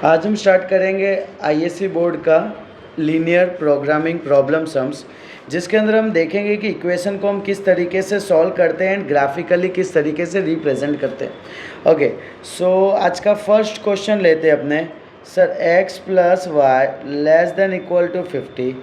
आज हम स्टार्ट करेंगे आईएससी बोर्ड का लीनियर प्रोग्रामिंग प्रॉब्लम सम्स, जिसके अंदर हम देखेंगे कि इक्वेशन को हम किस तरीके से सॉल्व करते हैं एंड ग्राफिकली किस तरीके से रिप्रेजेंट करते हैं। ओके, सो आज का फर्स्ट क्वेश्चन लेते हैं अपने। Sir x plus y less than equal to 50,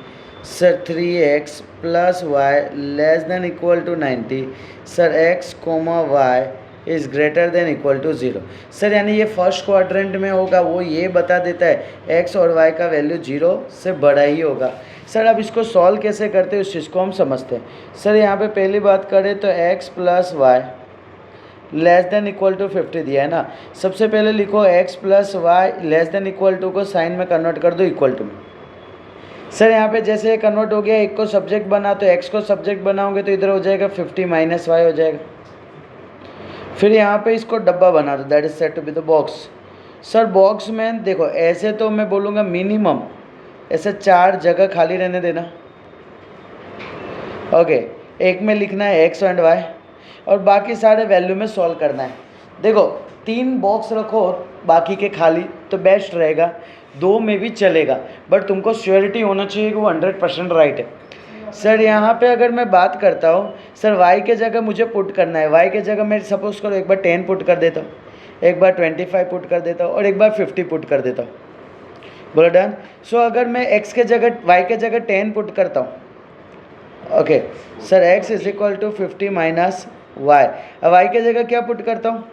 sir 3x plus y less than equal to 90, sir x comma y is greater than equal to 0। Sir यानी ये फर्स्ट क्वाड्रेंट में होगा, वो ये बता देता है x और y का वैल्यू 0 से बड़ा ही होगा। सर अब इसको सॉल्व कैसे करते हैं उस चीज़ को हम समझते हैं। सर यहाँ पे पहली बात करें तो x plus y less than equal to 50 दिया है ना। सबसे पहले लिखो x plus y less than equal to को साइन में कन्वर्ट कर दो इक्वल टू में। सर यहाँ पे जैसे ये कन्वर्ट हो गया, एक को सब्जेक्ट बना तो x को सब्जेक्ट बनाओगे तो इधर हो जाएगा 50 माइनस वाई हो जाएगा। फिर यहाँ पे इसको डब्बा बना दो, that is set to be the box. Sir box में देखो ऐसे तो मैं बोलूँगा मिनिमम ऐसे 4 जगह खाली रहने देना। ओके, एक में लिखना है x एंड y और बाकी सारे वैल्यू में सॉल्व करना है। देखो 3 बॉक्स रखो बाकी के खाली तो बेस्ट रहेगा, 2 में भी चलेगा, बट तुमको श्योरिटी होना चाहिए कि वो 100% राइट है। सर यहाँ पे अगर मैं बात करता हूँ, सर y के जगह मुझे पुट करना है। y के जगह मैं सपोज करो एक बार 10 पुट कर देता हूँ, एक बार 25 पुट कर देता हूँ और एक बार 50 पुट कर देता हूँ। बोलो डन। सो अगर मैं x के जगह y के जगह 10 पुट करता हूँ, okay sir x is equal to 50 minus y. अब y के जगह क्या पुट करता हूँ,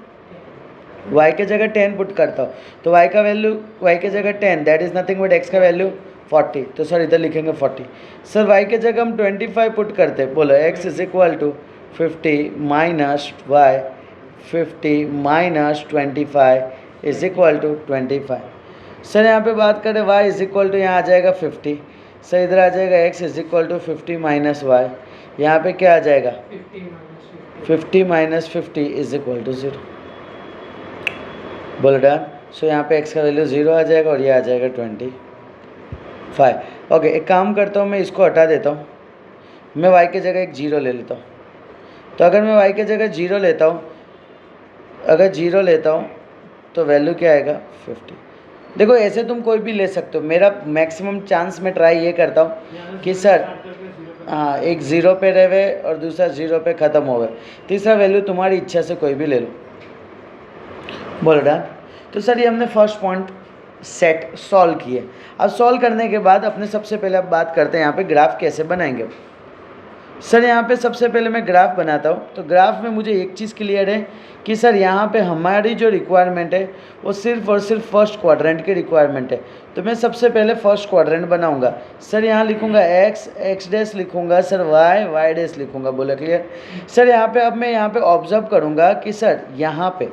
y के जगह 10 पुट करता हूँ तो y का वैल्यू y के जगह 10 that is nothing but x का वैल्यू 40, तो सर इधर लिखेंगे 40। सर y के जगह हम 25 पुट करते, बोलो x is equal to 50 minus y, 50 minus 25 is equal to 25। Sir यहाँ पे बात करें y इज इक्वल टू यहाँ आ जाएगा 50, सर इधर आ जाएगा x is equal to 50 minus y, यहाँ पे क्या आ जाएगा 50 माइनस 50 इज इक्वल टू 0। बोलो डन। सो यहाँ पे x का वैल्यू 0 आ जाएगा और ये आ जाएगा 25। ओके, एक काम करता हूँ, मैं इसको हटा देता हूँ, मैं y के जगह एक 0 ले लेता हूँ। तो अगर मैं y के जगह 0 लेता हूँ, अगर 0 लेता हूँ तो वैल्यू क्या आएगा 50। देखो ऐसे तुम कोई भी ले सकते हो, मेरा मैक्सिमम चांस में ट्राई ये करता हूँ कि सर हाँ एक 0 पे रहे और दूसरा 0 पे ख़त्म हो गए, तीसरा वैल्यू तुम्हारी इच्छा से कोई भी ले लो। बोलो डन। तो सर ये हमने फर्स्ट पॉइंट सेट सॉल्व किए। अब सॉल्व करने के बाद अपने सबसे पहले अब बात करते हैं यहाँ पे ग्राफ कैसे बनाएंगे। सर यहाँ पे सबसे पहले मैं ग्राफ बनाता हूँ, तो ग्राफ में मुझे एक चीज़ क्लियर है कि सर यहाँ पे हमारी जो रिक्वायरमेंट है वो सिर्फ और सिर्फ फर्स्ट क्वाड्रेंट की रिक्वायरमेंट है। तो मैं सबसे पहले फर्स्ट क्वाड्रेंट बनाऊँगा। सर यहाँ लिखूँगा x डैश लिखूँगा, सर y डैश लिखूँगा। बोला क्लियर। सर यहाँ पे अब मैं यहाँ पे ऑब्जर्व करूँगा कि सर यहाँ पे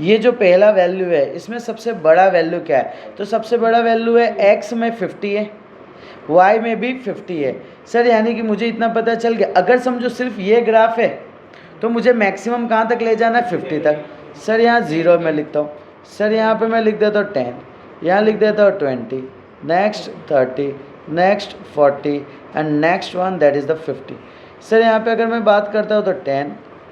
ये जो पहला वैल्यू है इसमें सबसे बड़ा वैल्यू क्या है, तो सबसे बड़ा वैल्यू है x में 50 है, y में भी 50 है। सर यानी कि मुझे इतना पता चल गया, अगर समझो सिर्फ ये ग्राफ है तो मुझे मैक्सिमम कहाँ तक ले जाना है 50 तक। सर यहाँ 0 में लिखता हूँ, सर यहाँ पे मैं लिख देता हूँ 10, यहाँ लिख देता हूँ 20, next 30, next 40 and next one that is the 50। Sir यहाँ पे अगर मैं बात करता हूँ तो 10,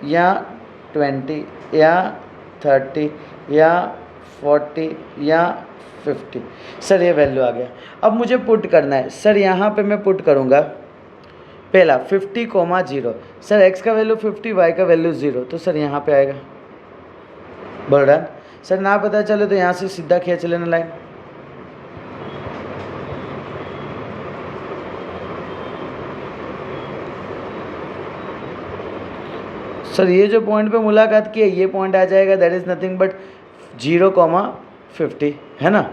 यहाँ 20, यहाँ 30, या 40, या 50। सर ये वैल्यू आ गया। अब मुझे पुट करना है। सर यहाँ पे मैं पुट करूँगा पहला 50,0। सर x का वैल्यू 50, y का वैल्यू 0, तो सर यहाँ पे आएगा। बोल रहा सर ना पता चले तो यहाँ से सीधा खींच लेना लाइन। सर ये जो पॉइंट पे मुलाकात की है ये पॉइंट आ जाएगा, दैट इज़ नथिंग बट 0,50 है ना,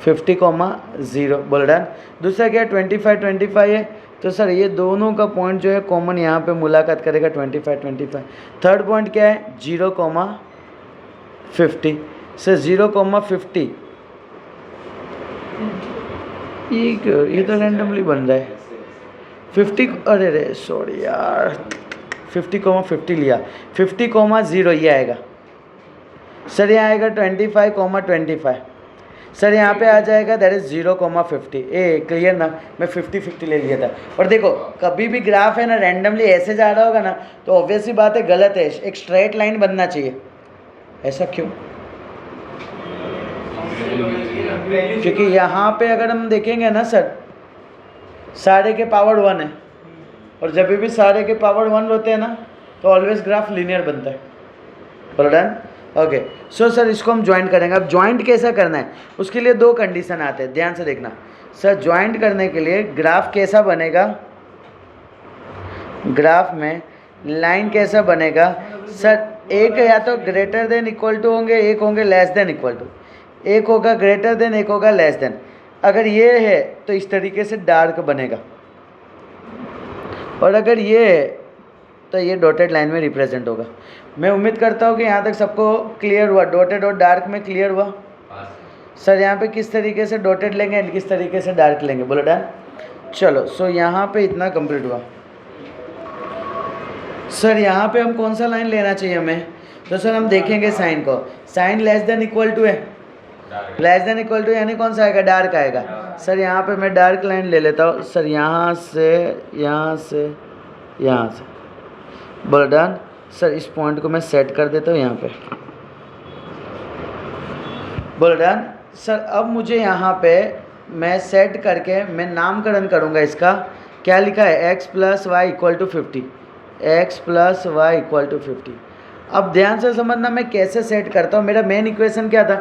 50,0। बोल डन। दूसरा क्या है 25 है, तो सर ये दोनों का पॉइंट जो है कॉमन यहाँ पे मुलाकात करेगा 25। थर्ड पॉइंट क्या है 0,50। सर 0,50 ये तो रैंडमली बन रहा है 50, अरे रे सॉरी यार 50,50 लिया, 50,0 ये आएगा। सर ये आएगा 25,25। सर यहाँ पे आ जाएगा दैट इज़ 0,50। क्लियर ना, मैं 50-50 ले लिया था। और देखो कभी भी ग्राफ है ना रैंडमली ऐसे जा रहा होगा ना तो ऑब्वियस सी बात है गलत है, एक स्ट्रेट लाइन बनना चाहिए। ऐसा क्यों? क्योंकि यहाँ पे अगर हम देखेंगे ना सर, सारे के पावर 1 है, और जब भी सारे के पावर 1 होते हैं ना तो ऑलवेज ग्राफ लीनियर बनता है। डन। ओके, सो सर इसको हम ज्वाइंट करेंगे। अब ज्वाइंट कैसा करना है, उसके लिए 2 कंडीशन आते हैं, ध्यान से देखना। सर ज्वाइंट करने के लिए ग्राफ कैसा बनेगा, ग्राफ में लाइन कैसा बनेगा सर, एक या तो ग्रेटर देन इक्वल टू होंगे, एक होंगे लेस देन इक्वल टू, एक होगा ग्रेटर देन, एक होगा लेस देन। अगर ये है तो इस तरीके से डार्क बनेगा, और अगर ये है तो ये डॉटेड लाइन में रिप्रेजेंट होगा। मैं उम्मीद करता हूँ कि यहाँ तक सबको क्लियर हुआ, डॉटेड और डार्क में क्लियर हुआ। सर यहाँ पे किस तरीके से डॉटेड लेंगे एंड किस तरीके से डार्क लेंगे, बोलो डन। चलो सो यहाँ पे इतना कंप्लीट हुआ। सर यहाँ पे हम कौन सा लाइन लेना चाहिए हमें, तो सर हम देखेंगे साइन को, sign less than equal to है, लेस देन इक्वल टू यानी कौन सा आएगा, डार्क आएगा। सर यहाँ पे मैं डार्क लाइन ले लेता हूँ सर, यहाँ से यहाँ से यहाँ से, बोलो डन। सर इस पॉइंट को मैं सेट कर देता हूँ यहाँ पे, बोलो डन। सर अब मुझे यहाँ पे मैं सेट करके मैं नामकरण करूँगा इसका, क्या लिखा है, x + y = 50, x + y = 50। अब ध्यान से समझना मैं कैसे सेट करता हूँ। मेरा मेन इक्वेशन क्या था,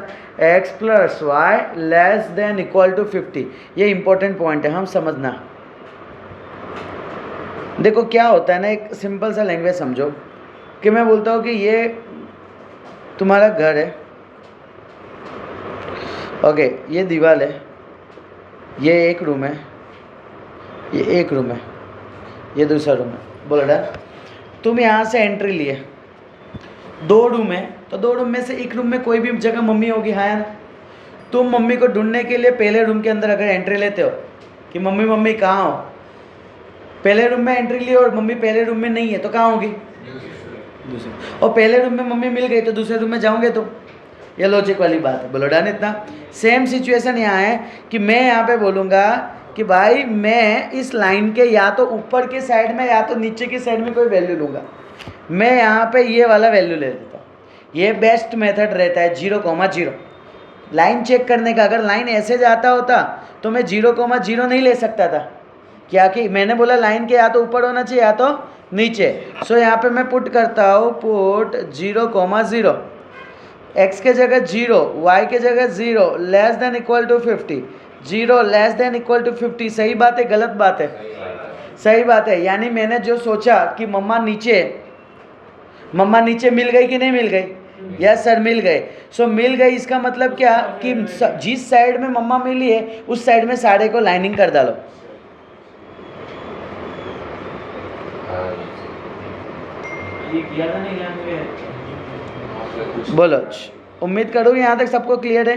x + y < 50। ये इंपॉर्टेंट पॉइंट है, हम समझना। देखो क्या होता है ना, एक सिंपल सा लैंग्वेज समझो कि मैं बोलता हूँ कि ये तुम्हारा घर है, ओके, ये दीवार है, ये एक रूम है, ये एक रूम है, ये दूसरा रूम है, बोलो डन। तुम यहाँ से एंट्री लिए, 2 रूम है, तो 2 रूम में से एक रूम में कोई भी जगह मम्मी होगी, हाँ यार। तुम मम्मी को ढूंढने के लिए पहले रूम के अंदर अगर एंट्री लेते हो कि मम्मी मम्मी कहाँ हो, पहले रूम में एंट्री ली और मम्मी पहले रूम में नहीं है तो कहाँ होगी, दूसरे। और पहले रूम में मम्मी मिल गई तो दूसरे रूम में जाओगे तो, ये लॉजिक वाली बात है, बोलो डन। इतना सेम सिचुएशन यहाँ है कि मैं यहाँ पे बोलूँगा कि भाई मैं इस लाइन के या तो ऊपर के साइड में या तो नीचे की साइड में कोई वैल्यू लूँगा। मैं यहाँ पे ये वाला वैल्यू ले लेता हूँ, ये बेस्ट मेथड रहता है 0,0 लाइन चेक करने का। अगर लाइन ऐसे जाता होता तो मैं 0,0 नहीं ले सकता था, क्या कि मैंने बोला लाइन के या तो ऊपर होना चाहिए या तो नीचे। सो यहाँ पे मैं पुट करता हूँ, पुट 0,0, x के जगह 0, y के जगह 0, less than equal to 50, 0 less than equal to 50। सही बात है, गलत बात है, सही बात है। यानी मैंने जो सोचा कि मम्मा नीचे मिल गई कि नहीं मिल गई, यस सर मिल गए। सो मिल गई, इसका मतलब क्या कि जिस साइड में मम्मा मिली है उस साइड में सारे को लाइनिंग कर डालो। ये किया था नहीं, बोलो। उम्मीद करूँ यहाँ तक सबको क्लियर है।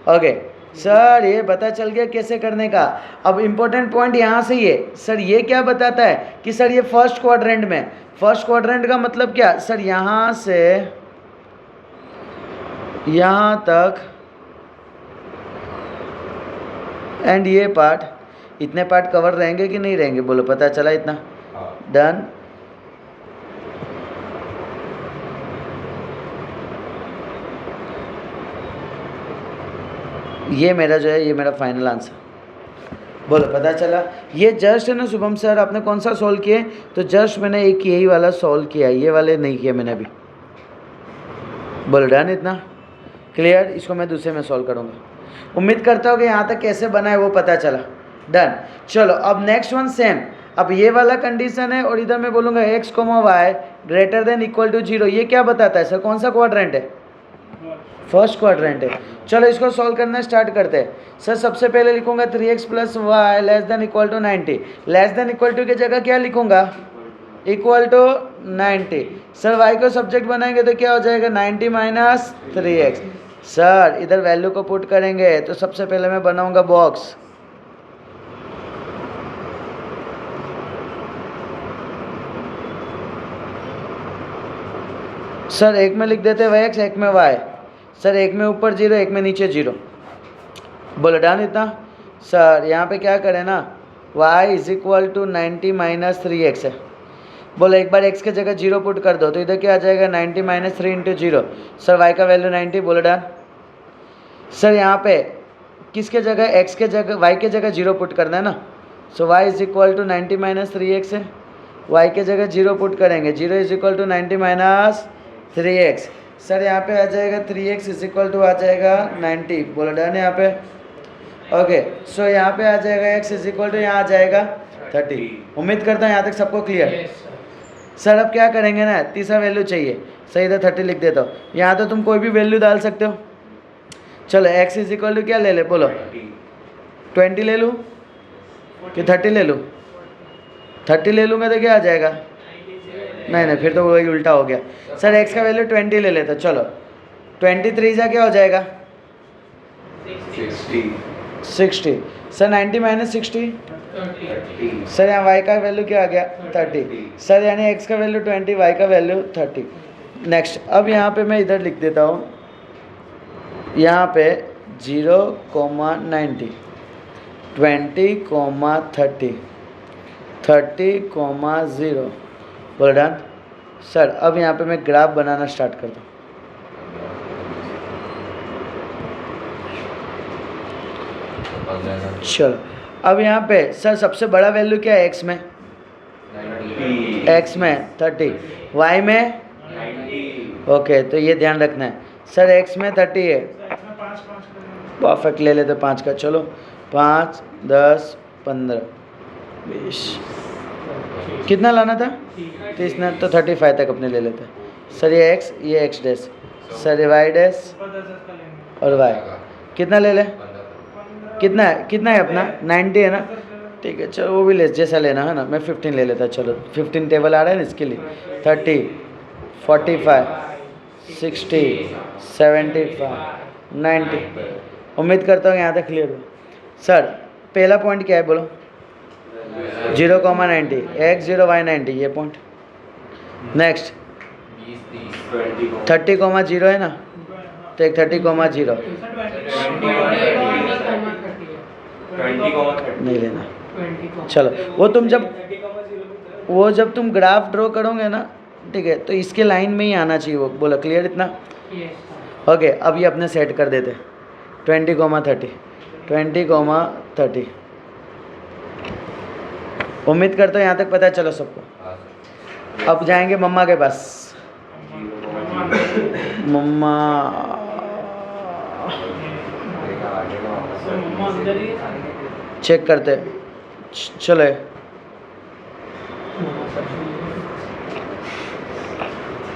ओके सर, ये पता चल गया कैसे करने का। अब इम्पोर्टेंट पॉइंट यहाँ से ये सर, ये क्या बताता है कि सर ये फर्स्ट क्वाड्रेंट में, फर्स्ट क्वाड्रेंट का मतलब क्या सर, यहाँ से यहाँ तक एंड ये पार्ट, इतने पार्ट कवर रहेंगे कि नहीं रहेंगे, बोलो पता चला इतना, डन। ये मेरा जो है, ये मेरा फाइनल आंसर, बोलो पता चला। ये जस्ट है ना शुभम सर, आपने कौन सा सॉल्व किए, तो जस्ट मैंने एक यही वाला सॉल्व किया, ये वाले नहीं किए मैंने अभी, बोलो डन। इतना क्लियर, इसको मैं दूसरे में सॉल्व करूँगा। उम्मीद करता हूँ कि यहाँ तक कैसे बना है वो पता चला, डन। चलो अब नेक्स्ट वन सेम, अब ये वाला कंडीशन है और इधर मैं बोलूँगा x, y > 0। ये क्या बताता है सर, कौन सा क्वाड्रेंट है, फर्स्ट क्वाड्रेंट है। चलो इसको सॉल्व करना स्टार्ट करते हैं। सर सबसे पहले लिखूंगा 3x + y < 90। Less than equal to की जगह क्या लिखूंगा, इक्वल टू 90। सर y को सब्जेक्ट बनाएंगे तो क्या हो जाएगा, 90 - 3x। सर इधर वैल्यू को पुट करेंगे तो सबसे पहले मैं बनाऊंगा बॉक्स, सर एक में लिख देते हैं x, एक में y। सर एक में ऊपर 0, एक में नीचे 0, बोलो डन। इतना सर यहाँ पे क्या करें ना, y = 90 - 3x है, बोलो एक बार x के जगह 0 पुट कर दो तो इधर क्या आ जाएगा, 90 - 3 × 0। सर y का वैल्यू 90, बोलो डन। सर यहाँ पे किसके जगह x के जगह y के जगह 0 पुट करना है ना, so y is equal to 90 minus 3x है, y के जगह 0 पुट करेंगे, 0 is equal to 90 minus 3x। Sir यहाँ पे आ जाएगा 3x इज इक्वल टू आ जाएगा 90, बोला डन यहाँ पे। ओके सो यहाँ पे आ जाएगा x इज इक्वल टू यहाँ आ जाएगा 30। उम्मीद करता हूँ यहाँ तक सबको क्लियर। सर अब क्या करेंगे ना, तीसरा वैल्यू चाहिए, सही इधर 30 लिख देता हूँ, यहाँ तो तुम कोई भी वैल्यू डाल सकते हो। चलो x इज इक्वल टू क्या ले ले, बोलो 20 ले लूँ कि 30 ले लूँ? 30 ले लूँगा तो क्या आ जाएगा, नहीं फिर तो वही उल्टा हो गया। सर x का वैल्यू 20 ले लेते, चलो 23 जा क्या हो जाएगा 60। सर 90 माइनस 60, सर यहाँ y का वैल्यू क्या आ गया 30। सर यानी x का वैल्यू 20, y का वैल्यू 30। नेक्स्ट अब यहाँ पे मैं इधर लिख देता हूँ, यहाँ पे 0,90, 20,30, 30,0, बोल डन। सर अब यहाँ पे मैं ग्राफ बनाना स्टार्ट करता हूँ। चलो अब यहाँ पे सर सबसे बड़ा वैल्यू क्या है x में, x में 30, y में 90। ओके तो ये ध्यान रखना है, सर x में 30 है, परफेक्ट ले लेते 5 का, चलो 5, 10, 15, 20, कितना लाना था 30 ना, तो 35 तक अपने ले लेते। सर ये x dash, sir y dash और y कितना ले ले, कितना है अपना 90 है ना, ठीक है चलो वो भी ले जैसा लेना है ना, मैं 15 ले लेता, चलो 15 टेबल आ रहा है ना इसके लिए, 30, 45, 60, 75, 90। उम्मीद करता हूँ यहाँ तक क्लियर हो। सर पहला पॉइंट क्या है बोलो, 0,90, x 0 y 90, ये पॉइंट। नेक्स्ट 30,0 है ना, तो एक 30,0 नहीं लेना। चलो वो जब तुम ग्राफ ड्रॉ करोगे ना, ठीक है, तो इसके लाइन में ही आना चाहिए वो, बोला क्लियर इतना। ओके अब ये अपने सेट कर देते 20,30, 20,30। उम्मीद करता हूँ यहाँ तक पता है, चलो सबको। अब जाएंगे मम्मा के पास, मम्मा चेक करते, चले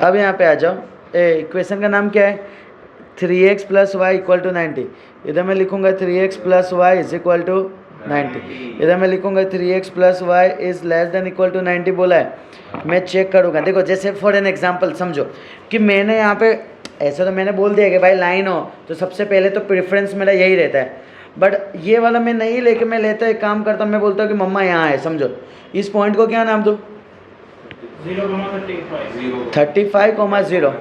अब यहाँ पे आ जाओ। इक्वेशन का नाम क्या है, 3x plus y equal to 90। इधर मैं लिखूंगा 3x plus Y is equal to 90, इधर मैं लिखूंगा 3x plus Y is less than equal to 90 बोला है। मैं चेक करूँगा, देखो जैसे फॉर एन एग्जांपल समझो कि मैंने यहाँ पे ऐसा तो मैंने बोल दिया कि भाई लाइन हो तो सबसे पहले तो प्रेफरेंस मेरा यही रहता है, बट ये वाला मैं नहीं लेके मैं लेता एक काम करता हूँ, मैं बोलता हूँ कि मम्मा यहाँ है, समझो इस पॉइंट को क्या नाम दो 35,0,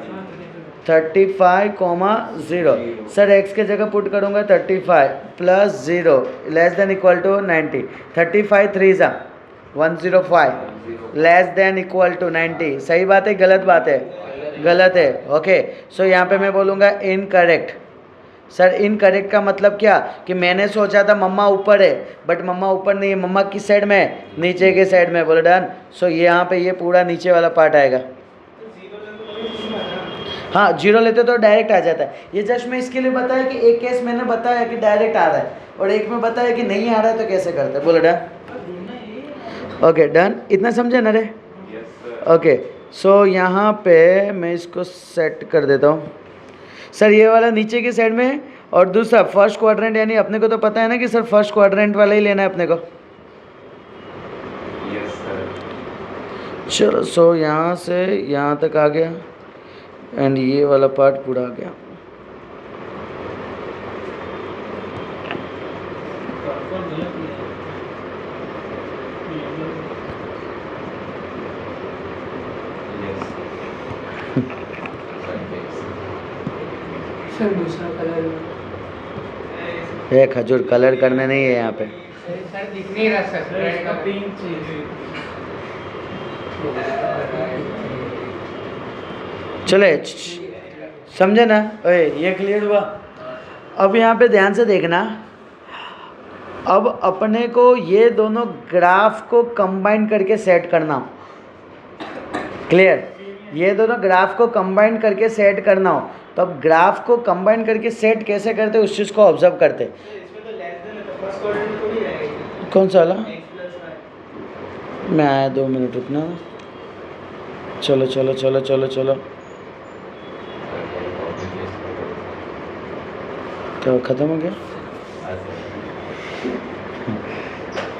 35,0। सर x के जगह पुट करूँगा 35 plus 0 less than equal to 90, 35 3 105 less than equal to 90। सही बात है गलत बात है, गलत है। ओके सो यहाँ पे मैं बोलूँगा इनकरेक्ट। सर इनकरेक्ट का मतलब क्या कि मैंने सोचा था मम्मा ऊपर है, बट मम्मा ऊपर नहीं है, मम्मा किस साइड में है, नीचे के साइड में, बोले डन। सो यहाँ पे ये पूरा नीचे वाला पार्ट आएगा। हाँ 0 लेते तो डायरेक्ट आ जाता है, ये जस्ट मैं इसके लिए बताया कि एक केस मैंने बताया कि डायरेक्ट आ रहा है और एक में बताया कि नहीं आ रहा है तो कैसे करते हैं, बोले डन। ओके डन, इतना समझे ना रे। ओके सो यहाँ पे मैं इसको सेट कर देता हूँ। सर ये वाला नीचे की साइड में है और दूसरा फर्स्ट क्वाड्रेंट, यानी अपने को तो पता है ना कि सर फर्स्ट क्वाड्रेंट वाला ही लेना है अपने को। चलो सो यहाँ से यहाँ तक आ गया एंड ये वाला पार्ट पूरा आ गया। सर दूसरा कलर एक हजूर कलर करने नहीं है यहाँ पे। सर दिख नहीं रहा सर, चले समझे ना, ओए ये क्लियर हुआ। अब यहाँ पे ध्यान से देखना, अब अपने को ये दोनों ग्राफ को कंबाइन करके सेट करना हो। क्लियर? ये दोनों ग्राफ को कंबाइन करके सेट करना हो, तो अब ग्राफ को कंबाइन करके सेट कैसे करते उस चीज़ को ऑब्जर्व करते। इसमें तो लेस देन है तो फर्स्ट क्वाड्रेंट थोड़ी आएगा। कौन सा वाला? x + y। मैं आया 2 मिनट रुकना। चलो चलो चलो चलो चलो, तो ख़त्म हो गया।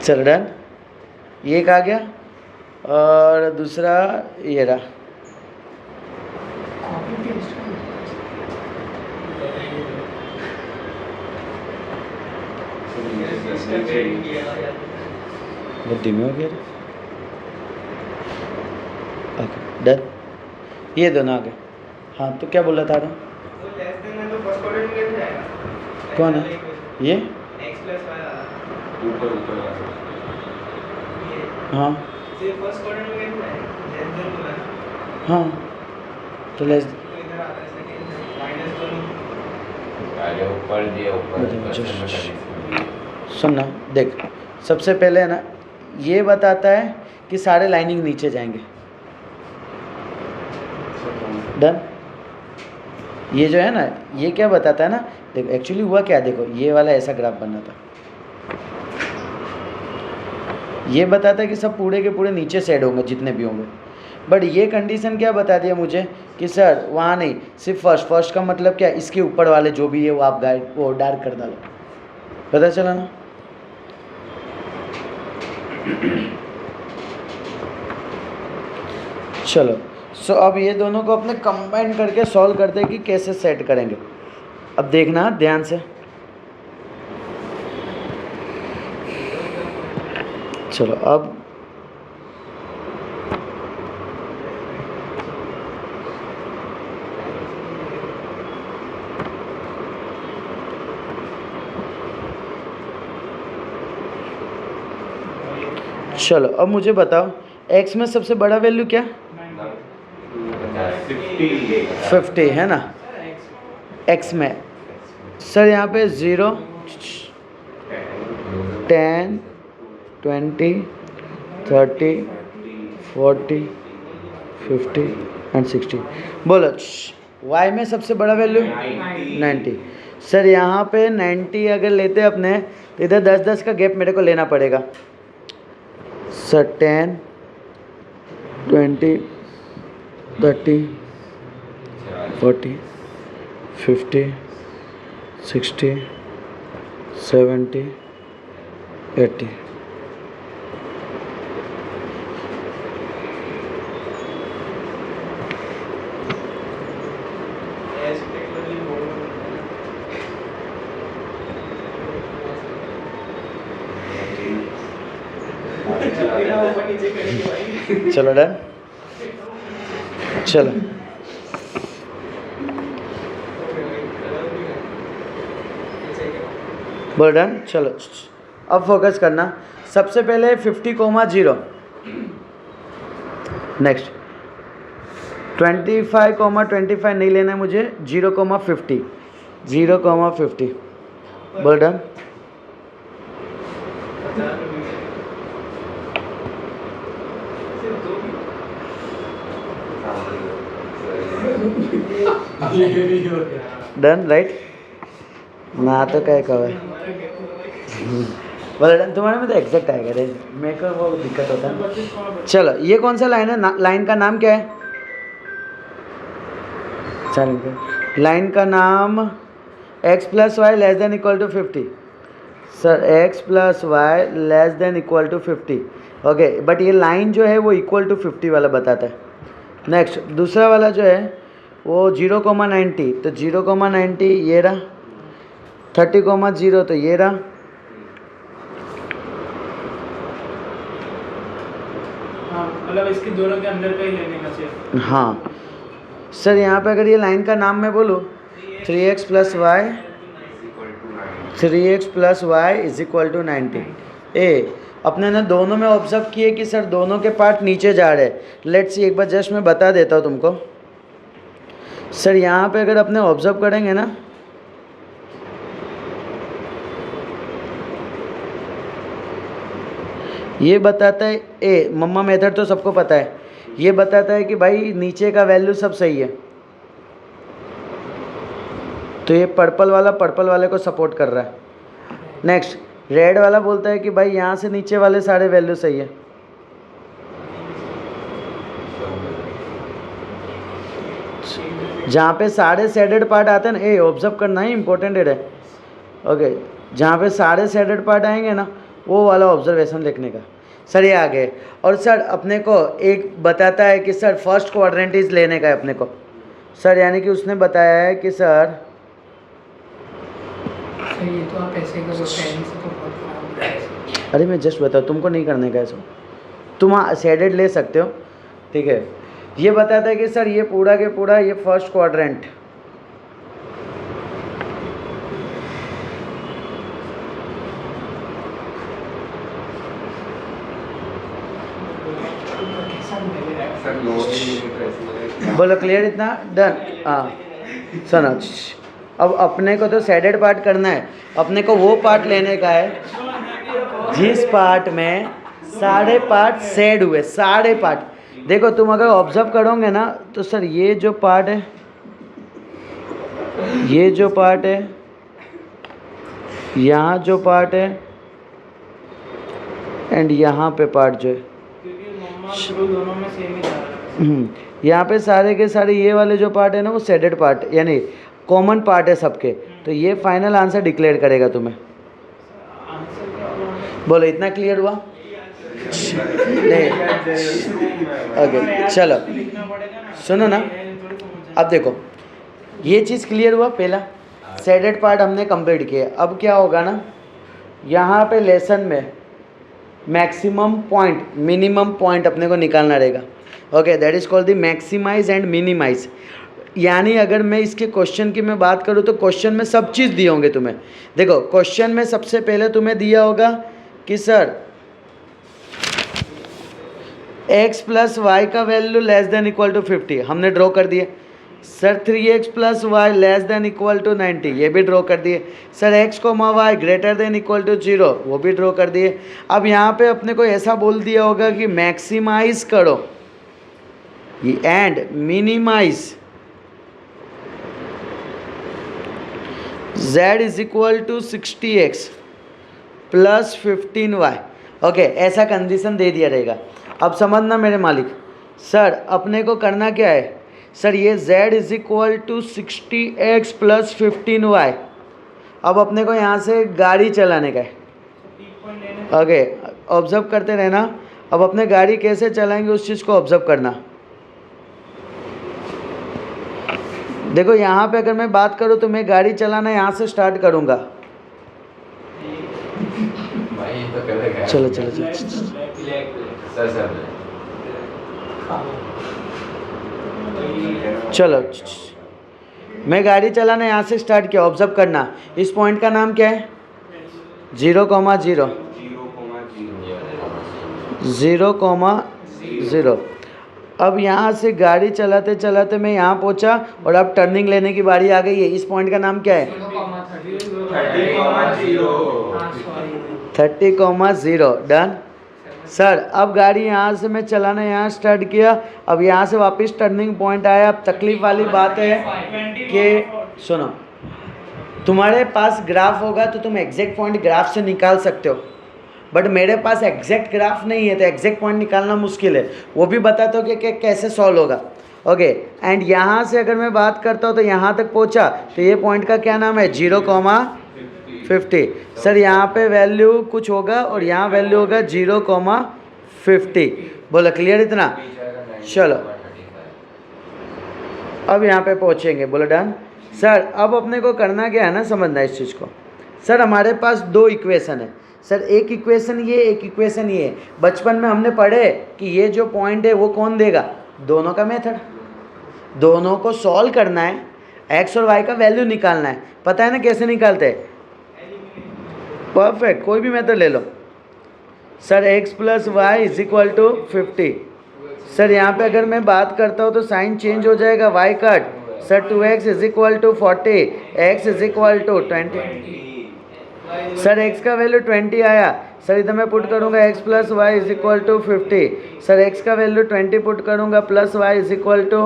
चल डन, ये एक आ गया और दूसरा ये रहा। कॉपी पेस्ट बहुत धीमे हो गया। ओके डन, ये दोनों आ गए। हाँ तो क्या बोला था? तो लेस देन है तो फर्स्ट क्वाड्रेंट में कैसे जाएगा? कौन है ये? x + y वाला। ऊपर ये हाँ ये फर्स्ट क्वाड्रेंट में कैसे जाएगा? लेस देन बोला है। हाँ, तो लेस तो इधर आता है सेकंड माइनस दोनों। आगे ऊपर दिया ऊपर बताओ, क्वेश्चन में just- करनी सुनना देख, सबसे पहले है ना ये बताता है कि सारे लाइनिंग नीचे जाएंगे। डन। ये जो है ना, ये क्या बताता है ना, देखो एक्चुअली हुआ क्या, देखो ये वाला ऐसा ग्राफ बना था, ये बताता है कि सब पूरे के पूरे नीचे सेट होंगे जितने भी होंगे। बट ये कंडीशन क्या बता दिया मुझे कि सर वहाँ नहीं, सिर्फ फर्स्ट का मतलब क्या, इसके ऊपर वाले जो भी है वो आप गाइड वो डार्क कर डालो। पता चला ना? चलो सो अब ये दोनों को अपने कंबाइन करके सॉल्व करते हैं कि कैसे सेट करेंगे। अब देखना ध्यान से, चलो अब चलो अब मुझे बताओ x में सबसे बड़ा वैल्यू क्या? 50 है ना x में। सर यहाँ पे 0, 10, 20, 30, 40, 50 एंड 60। बोलो y में सबसे बड़ा वैल्यू 90। सर यहाँ पे 90 अगर लेते अपने तो इधर 10-10 का गैप मेरे को लेना पड़ेगा। सर 10, 20, 30, 40, 50, 60, 70, 80। चलो डन, चलो बोल डन। चलो अब फोकस करना, सबसे पहले 50,0, नेक्स्ट 25,25 नहीं लेना है मुझे, 0,50, 0,50 बोल डन। डन राइट ना तो क्या कहे बोले डन। तुम्हारे में तो एग्जैक्ट आएगा रे, मेरे को वो दिक्कत होता है। चलो ये कौन सा लाइन है? लाइन का नाम क्या है? चलो लाइन का नाम x + y <= 50। Sir x + y <= 50 okay, but ये लाइन जो है वो = 50 वाला बताता है। नेक्स्ट दूसरा वाला जो है वो 0,90, तो 0,90 ये रहा, 30,0 तो ये रहा, मतलब इसके दोनों के अंदर का ही लेने का सिर्फ। हाँ सर यहाँ पे अगर ये लाइन का नाम मैं बोलूँ 3x + y 3x + y = 90। ए अपने ने दोनों में ऑब्जर्व किए कि सर दोनों के पार्ट नीचे जा रहे हैं। लेट्स सी, एक बार जस्ट मैं बता देता हूँ तुमको। सर यहाँ पे अगर अपने ऑब्जर्व करेंगे ना ये बताता है ए मम्मा मेथड तो सबको पता है, ये बताता है कि भाई नीचे का वैल्यू सब सही है, तो ये पर्पल वाले को सपोर्ट कर रहा है। नेक्स्ट रेड वाला बोलता है कि भाई यहाँ से नीचे वाले सारे वैल्यू सही है। जहाँ पे सारे शेडेड पार्ट आते हैं ना, ए ऑब्जर्व करना ही इंपॉर्टेंट है। ओके, जहाँ पे सारे शेडेड पार्ट आएंगे ना, वो वाला ऑब्जर्वेशन लिखने का। सर ये आ गए। और सर अपने को एक बताता है कि सर फर्स्ट क्वाड्रेंट लेने का है अपने को। सर यानी कि उसने बताया है कि सर ये तो आप ऐसे करो, पेन से तो बहुत खराब है। अरे मैं जस्ट बताऊँ, तुमको नहीं करने का ऐसा, तुम शेडेड ले सकते हो, ठीक है। ये बताता है कि सर ये पूरा के पूरा ये फर्स्ट क्वाड्रेंट, सर लोड ही नहीं प्रेस बोलो क्लियर इतना, डन। हाँ सुनो, अब अपने को तो शेडेड पार्ट करना है, अपने को वो पार्ट लेने का है जिस पार्ट में सारे पार्ट शेड हुए, सारे पार्ट। देखो तुम अगर ऑब्जर्व करोगे ना तो सर ये जो पार्ट है, ये जो पार्ट है, यहाँ जो पार्ट है, एंड यहाँ पे पार्ट जो है, क्योंकि मम्मा शुरू दोनों में सेम ही जा रहा है। यहाँ पे सारे के सारे ये वाले जो पार्ट है ना वो शेडेड पार्ट यानी कॉमन पार्ट है सबके, तो ये फाइनल आंसर डिक्लेयर करेगा तुम्हें। आंसर क्या होगा? बोलो इतना क्लियर हुआ? नहीं, ओके चलो लिखना पड़ेगा ना, सुनो ना, ये थोड़ी समझ अब देखो ये चीज़ क्लियर हुआ, पहला शेडेड पार्ट हमने कंप्लीट किया। अब क्या होगा ना, यहाँ पे लेसन में मैक्सिमम पॉइंट मिनिमम पॉइंट अपने को निकालना रहेगा। Okay, that is called the maximise and minimise. यानी अगर मैं इसके क्वेश्चन की मैं बात करूँ तो क्वेश्चन में सब चीज़ दिए होंगे तुम्हें। देखो क्वेश्चन में सबसे पहले तुम्हें दिया होगा कि सर x प्लस वाई का value less than equal to 50, हमने ड्रॉ कर दिए। Sir 3x plus y less than equal to 90, ये भी ड्रॉ कर दिए। Sir x comma y greater than equal to 0, वो भी ड्रॉ कर दिए। अब यहाँ पे अपने को ऐसा बोल दिया होगा कि मैक्सिमाइज करो and minimise z is equal to 60x plus 15y। Okay, ऐसा कंडीशन दे दिया रहेगा। अब समझना मेरे मालिक, सर अपने को करना क्या है, सर ये z is equal to 60x plus 15y। अब अपने को यहाँ से गाड़ी चलाने का है। ओके, ऑब्जर्व करते रहना। अब अपने गाड़ी कैसे चलाएंगे उस चीज़ को ऑब्जर्व करना। देखो यहाँ पे अगर मैं बात करूँ तो मैं गाड़ी चलाना यहाँ से स्टार्ट करूँगा। भाई ये तो कलर है। चलो चलो चलो, सर सर चलो मैं गाड़ी चलाना यहाँ से स्टार्ट किया, ऑब्जर्व करना। इस पॉइंट का नाम क्या है? 0,0 0,0। अब यहाँ से गाड़ी चलाते चलाते मैं यहाँ पहुँचा और अब टर्निंग लेने की बारी आ गई है। इस पॉइंट का नाम क्या है? 30,0। Done sir. अब गाड़ी यहाँ से मैं चलाना यहाँ स्टार्ट किया, अब यहाँ से वापस टर्निंग पॉइंट आया। अब तकलीफ वाली बात है कि सुनो, तुम्हारे पास ग्राफ होगा तो तुम एग्जैक्ट पॉइंट ग्राफ से निकाल सकते हो, बट मेरे पास एग्जैक्ट ग्राफ नहीं है तो एग्जैक्ट पॉइंट निकालना मुश्किल है। वो भी बताता हूँ कि कैसे सॉल्व होगा। ओके, एंड यहाँ से अगर मैं बात करता हूँ तो यहाँ तक पहुँचा तो ये पॉइंट का क्या नाम है? 0,50। सर यहाँ पे वैल्यू कुछ होगा और यहाँ वैल्यू होगा 0,50। बोलो क्लियर इतना? चलो अब यहाँ पे पहुँचेंगे। बोलो डन सर। अब अपने को करना क्या है ना, समझना इस चीज़ को। सर हमारे पास दो इक्वेशन है। सर एक इक्वेशन ये, एक इक्वेशन ये। बचपन में हमने पढ़े कि ये जो पॉइंट है वो कौन देगा? दोनों का मेथड। दोनों को सॉल्व करना है, एक्स और वाई का वैल्यू निकालना है। पता है ना कैसे निकालते हैं? परफेक्ट, कोई भी मेथड ले लो। Sir x plus Y is equal to 50। Sir यहाँ पे अगर मैं बात करता हूँ तो साइन चेंज हो जाएगा, y cut. Sir 2x is equal to 40, x is equal to 20। Sir x का वैल्यू 20 आया, सर इधर मैं पुट करूँगा x plus Y is equal to 50। Sir x का वैल्यू 20 पुट करूँगा plus Y is equal to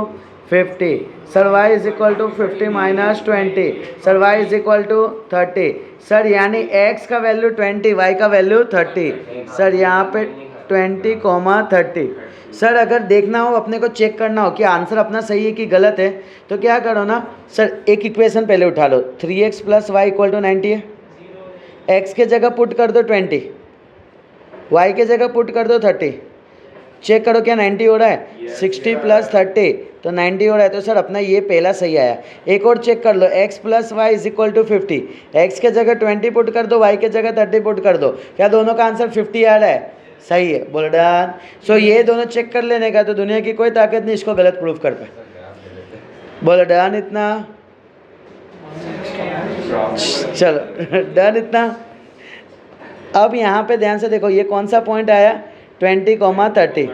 50। Sir y is equal to 50 minus 20। Sir y is equal to 30। Sir यानी x का value 20, y का value 30। Sir यहाँ पे 20, 30। Sir अगर देखना हो, अपने को चेक करना हो कि आंसर अपना सही है कि गलत है, तो क्या करो ना सर, एक इक्वेशन पहले उठा लो। 3x plus y equal to 90 है, x के जगह पुट कर दो 20, y के जगह पुट कर दो 30। चेक करो क्या 90 हो रहा है। 60 प्लस 30 तो 90 हो रहा है। तो सर अपना ये पहला सही आया। एक और चेक कर लो, x plus Y is equal to 50। x के जगह 20 पुट कर दो, y के जगह 30 पुट कर दो। क्या दोनों का आंसर 50 आ रहा है? सही है, बोलो डन। सो ये दोनों चेक कर लेने का तो दुनिया की कोई ताकत नहीं इसको गलत प्रूफ कर पाए। बोलो डन इतना। चलो डन इतना। अब यहाँ पे ध्यान से देखो, ये कौन सा पॉइंट आया? 20, 30,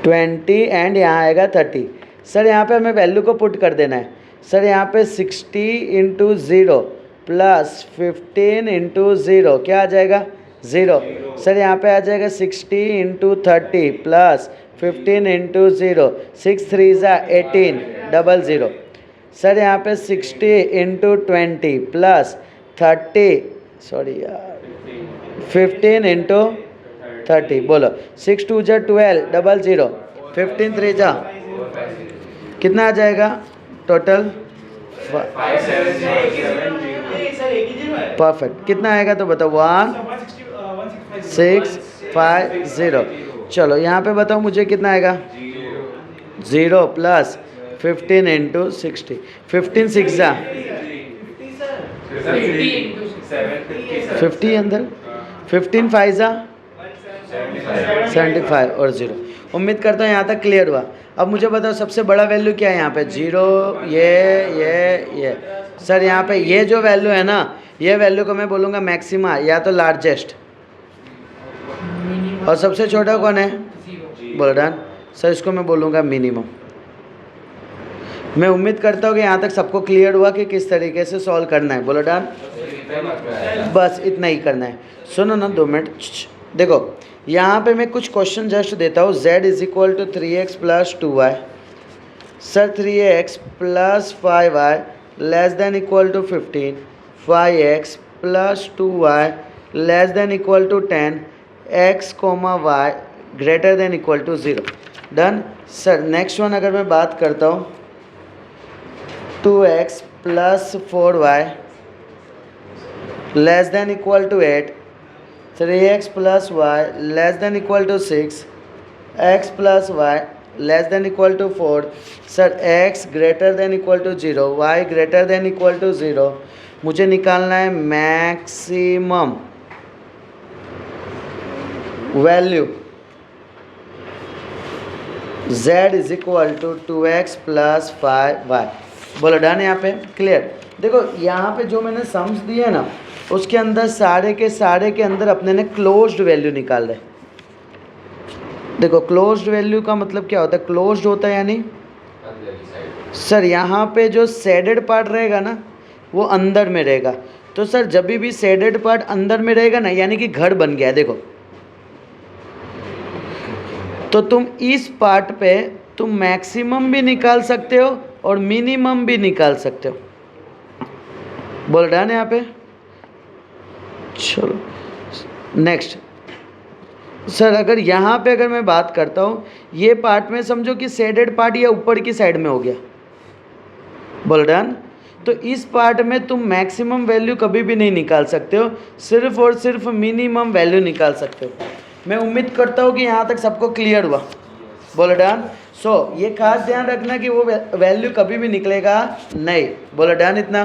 20 एंड यहाँ आएगा 30। सर यहाँ पे हमें वैल्यू को पुट कर देना है। सर यहाँ पे 60 इंटू 0 प्लस 15 इंटू 0 क्या आ जाएगा? 0। सर यहाँ पे आ जाएगा 60 इंटू 30 प्लस 15 इंटू 0, 6 3 ज़ा 18, 00। सर यहाँ पे 60 इंटू 20 प्लस 30, सॉरी यार, 15 इंटू 30, बोलो 6 2 ज़ा 12, 00, 15 3 ज़ा कितना आ जाएगा टोटल? परफेक्ट। कितना आएगा तो बताओ? 1650। चलो यहाँ पे बताओ मुझे कितना आएगा? 0 प्लस 15 इंटू 60, 15 6 ज़ा 50 अंदर, 15 5 ज़ा 75 और 0। उम्मीद करता हूँ यहाँ तक क्लियर हुआ। अब मुझे बताओ सबसे बड़ा वैल्यू क्या है यहाँ पे? 0, ये। सर यहाँ पे ये जो वैल्यू है ना, ये वैल्यू को मैं बोलूँगा मैक्सिमा या तो लार्जेस्ट, और सबसे छोटा कौन है? बोलो डन। सर इसको मैं बोलूँगा मिनिमम। मैं उम्मीद करता हूँ कि यहाँ तक सबको क्लियर हुआ कि किस तरीके से सॉल्व करना है। बोलो डन। बस इतना ही करना है। सुनो ना 2 मिनट, देखो यहाँ पे मैं कुछ क्वेश्चन जस्ट देता हूँ। z is equal to 3x plus 2y। Sir 3x plus 5y less than equal to 15, 5x plus 2y less than equal to 10, x, y greater than equal to 0। Done. Sir next one अगर मैं बात करता हूँ, 2x plus 4y less than equal to 8, 3x plus y less than equal to 6, x plus y less than equal to 4। Sir x greater than equal to 0, y greater than equal to 0। मुझे निकालना है maximum value z is equal to 2x plus 5y। बोलो done. यहाँ पे clear. देखो यहाँ पे जो मैंने सम्स दिए ना, उसके अंदर सारे के अंदर अपने ने क्लोज्ड वैल्यू निकाल रहे। देखो क्लोज्ड वैल्यू का मतलब क्या होता है? क्लोज्ड होता है यानी सर यहाँ पे जो शेडेड पार्ट रहेगा ना वो अंदर में रहेगा। तो सर जब भी शेडेड पार्ट अंदर में रहेगा ना, यानी कि घर बन गया है। देखो तो तुम इस पार्ट पे तुम मैक्सिमम भी निकाल सकते हो और मिनिमम भी निकाल सकते हो। बोल डन यहाँ पे। चलो नेक्स्ट। सर अगर यहाँ पे अगर मैं बात करता हूँ, ये पार्ट में समझो कि शेडेड पार्ट या ऊपर की साइड में हो गया। बोल डन। तो इस पार्ट में तुम मैक्सिमम वैल्यू कभी भी नहीं निकाल सकते हो, सिर्फ और सिर्फ मिनिमम वैल्यू निकाल सकते हो। मैं उम्मीद करता हूँ कि यहाँ तक सबको क्लियर हुआ। बोलो डन। सो ये खास ध्यान रखना कि वो वैल्यू कभी भी निकलेगा नहीं। बोलो डन इतना।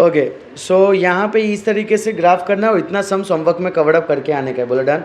ओके। सो यहाँ पे इस तरीके से ग्राफ करना और इतना सम होमवर्क में कवर अप करके आने का है। बोलो डन।